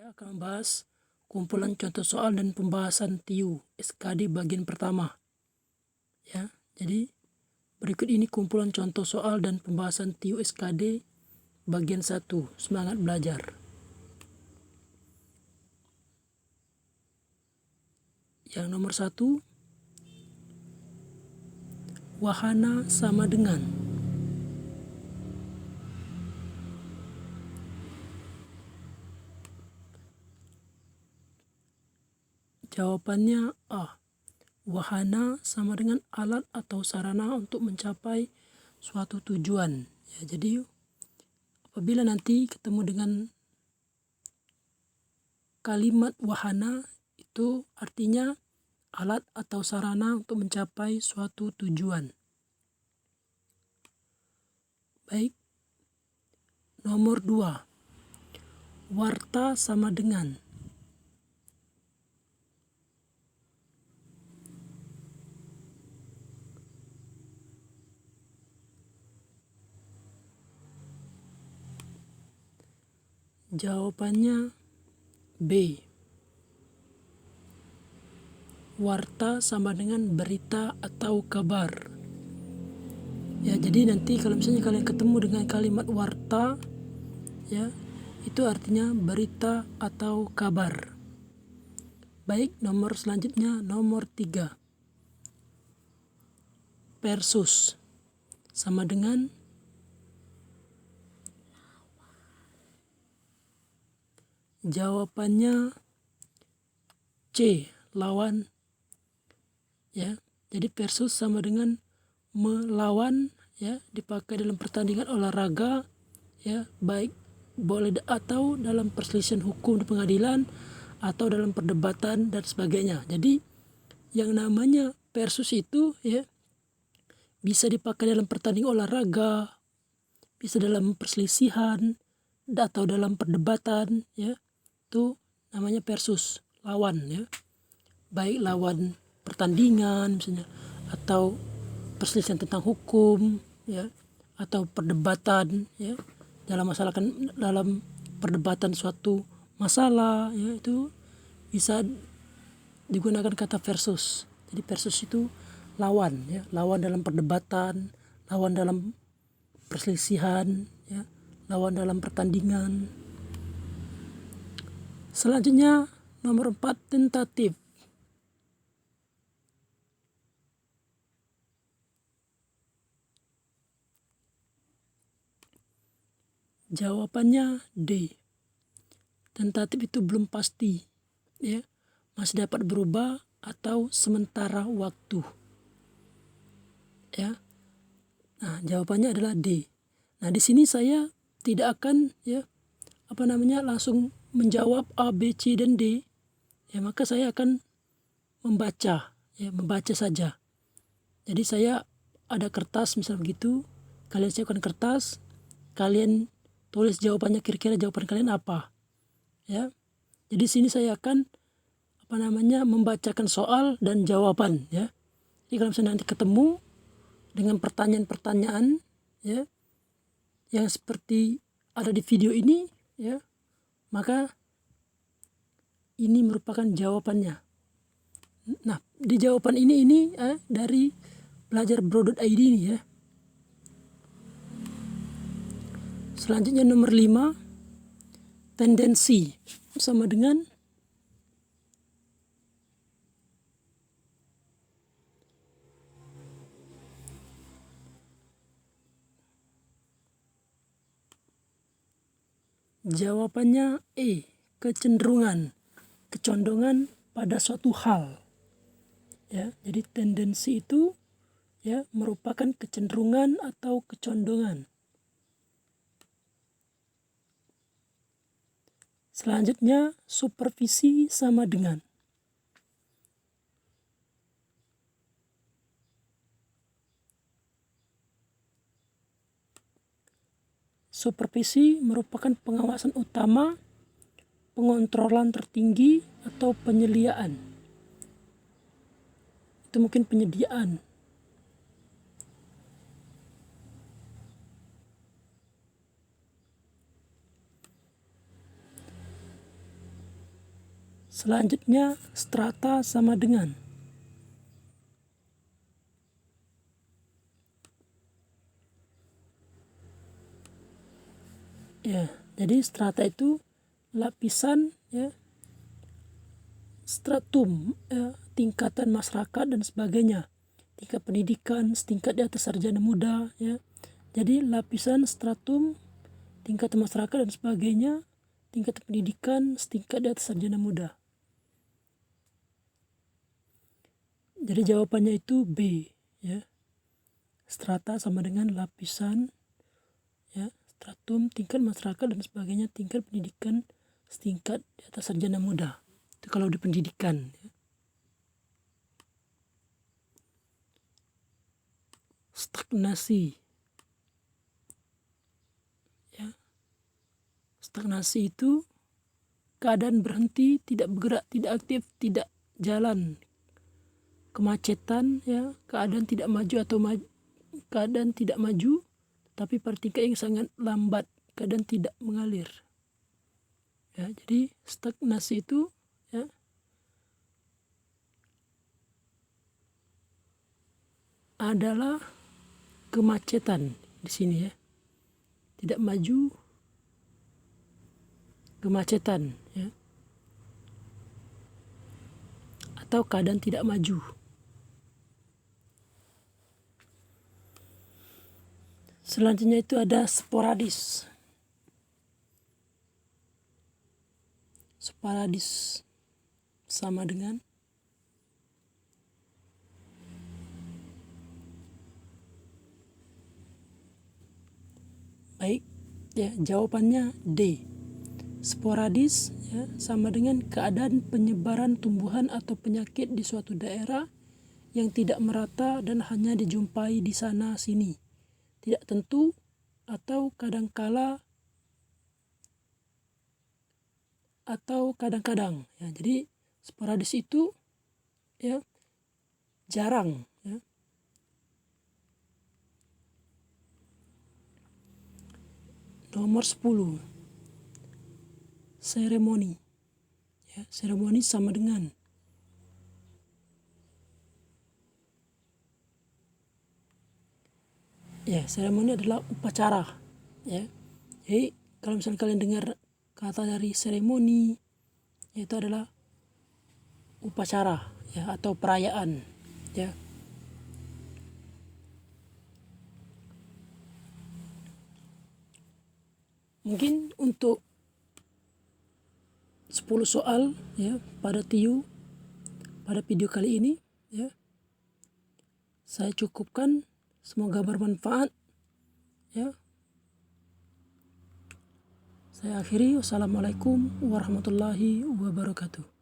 Saya akan membahas kumpulan contoh soal dan pembahasan TIU SKD bagian pertama. Ya, jadi berikut ini kumpulan contoh soal dan pembahasan TIU SKD bagian 1, semangat belajar. Yang nomor 1, wahana sama dengan. Jawabannya A. Wahana sama dengan alat atau sarana untuk mencapai suatu tujuan. Ya, jadi apabila nanti ketemu dengan kalimat wahana, itu artinya alat atau sarana untuk mencapai suatu tujuan. Baik. Nomor 2. Warta sama dengan. Jawabannya B. Warta sama dengan berita atau kabar. Ya, jadi nanti kalau misalnya kalian ketemu dengan kalimat warta, ya, itu artinya berita atau kabar. Baik, nomor selanjutnya nomor 3. Versus sama dengan. Jawabannya C, lawan. Ya, jadi versus sama dengan melawan, ya, dipakai dalam pertandingan olahraga, ya, baik boleh atau dalam perselisihan hukum di pengadilan atau dalam perdebatan dan sebagainya. Jadi yang namanya versus itu, ya, bisa dipakai dalam pertandingan olahraga, bisa dalam perselisihan atau dalam perdebatan, ya. Itu namanya versus, lawan, ya. Baik lawan pertandingan misalnya, atau perselisihan tentang hukum, ya, atau perdebatan, ya, dalam perdebatan suatu masalah, ya, itu bisa digunakan kata versus. Jadi versus itu lawan, ya, lawan dalam perdebatan, lawan dalam perselisihan, ya, lawan dalam pertandingan. Selanjutnya nomor 4, tentatif. Jawabannya D. Tentatif itu belum pasti, ya, masih dapat berubah atau sementara waktu, ya. Nah, jawabannya adalah D. Nah, di sini saya tidak akan, ya, langsung menjawab A, B, C dan D. Ya, maka saya akan membaca, ya, membaca saja. Jadi saya ada kertas misalnya begitu, kalian siapkan kertas, kalian tulis jawabannya, kira-kira jawaban kalian apa, ya. Jadi sini saya akan membacakan soal dan jawaban, ya. Jadi kalau misalnya nanti ketemu dengan pertanyaan-pertanyaan, ya, yang seperti ada di video ini, ya, maka ini merupakan jawabannya. Nah, di jawaban ini dari belajar.id ini, ya. Selanjutnya nomor 5, tendensi sama dengan. Jawabannya E, kecenderungan, kecondongan pada suatu hal, ya. Jadi tendensi itu, ya, merupakan kecenderungan atau kecondongan. Selanjutnya supervisi sama dengan. Supervisi merupakan pengawasan utama, pengontrolan tertinggi, atau penyeliaan. Itu mungkin penyediaan. Selanjutnya strata sama dengan. Ya, jadi strata itu lapisan, ya, stratum, ya, tingkatan masyarakat dan sebagainya, tingkat pendidikan, setingkat di atas sarjana muda, ya. Jadi lapisan stratum, tingkat masyarakat dan sebagainya, tingkat pendidikan, setingkat di atas sarjana muda. Jadi jawabannya itu B, ya. Strata sama dengan lapisan, ya, stratum, tingkat masyarakat dan sebagainya, tingkat pendidikan, setingkat di atas sarjana muda. Itu kalau di pendidikan, ya. Stagnasi, ya. Stagnasi itu keadaan berhenti, tidak bergerak, tidak aktif, tidak jalan. Kemacetan, ya, keadaan tidak maju atau keadaan tidak maju, tapi pada tingkat yang sangat lambat, keadaan tidak mengalir. Ya, jadi stagnasi itu, ya, adalah kemacetan di sini, ya. Tidak maju, kemacetan, ya. Atau keadaan tidak maju. Selanjutnya itu ada sporadis. Sporadis sama dengan. Baik, ya, jawabannya D. Sporadis, ya, sama dengan keadaan penyebaran tumbuhan atau penyakit di suatu daerah yang tidak merata dan hanya dijumpai di sana sini, tidak tentu atau kadang-kadang, ya. Jadi sporadis itu, ya, jarang, ya. Nomor 10, seremoni, ya. Seremoni sama dengan. Ya, seremoni adalah upacara, ya. Jadi kalau misalnya kalian dengar kata dari seremoni, itu adalah upacara, ya, atau perayaan, ya. Mungkin untuk 10 soal, ya, pada video kali ini, ya, saya cukupkan. Semoga bermanfaat, ya. Saya akhiri. Wassalamualaikum warahmatullahi wabarakatuh.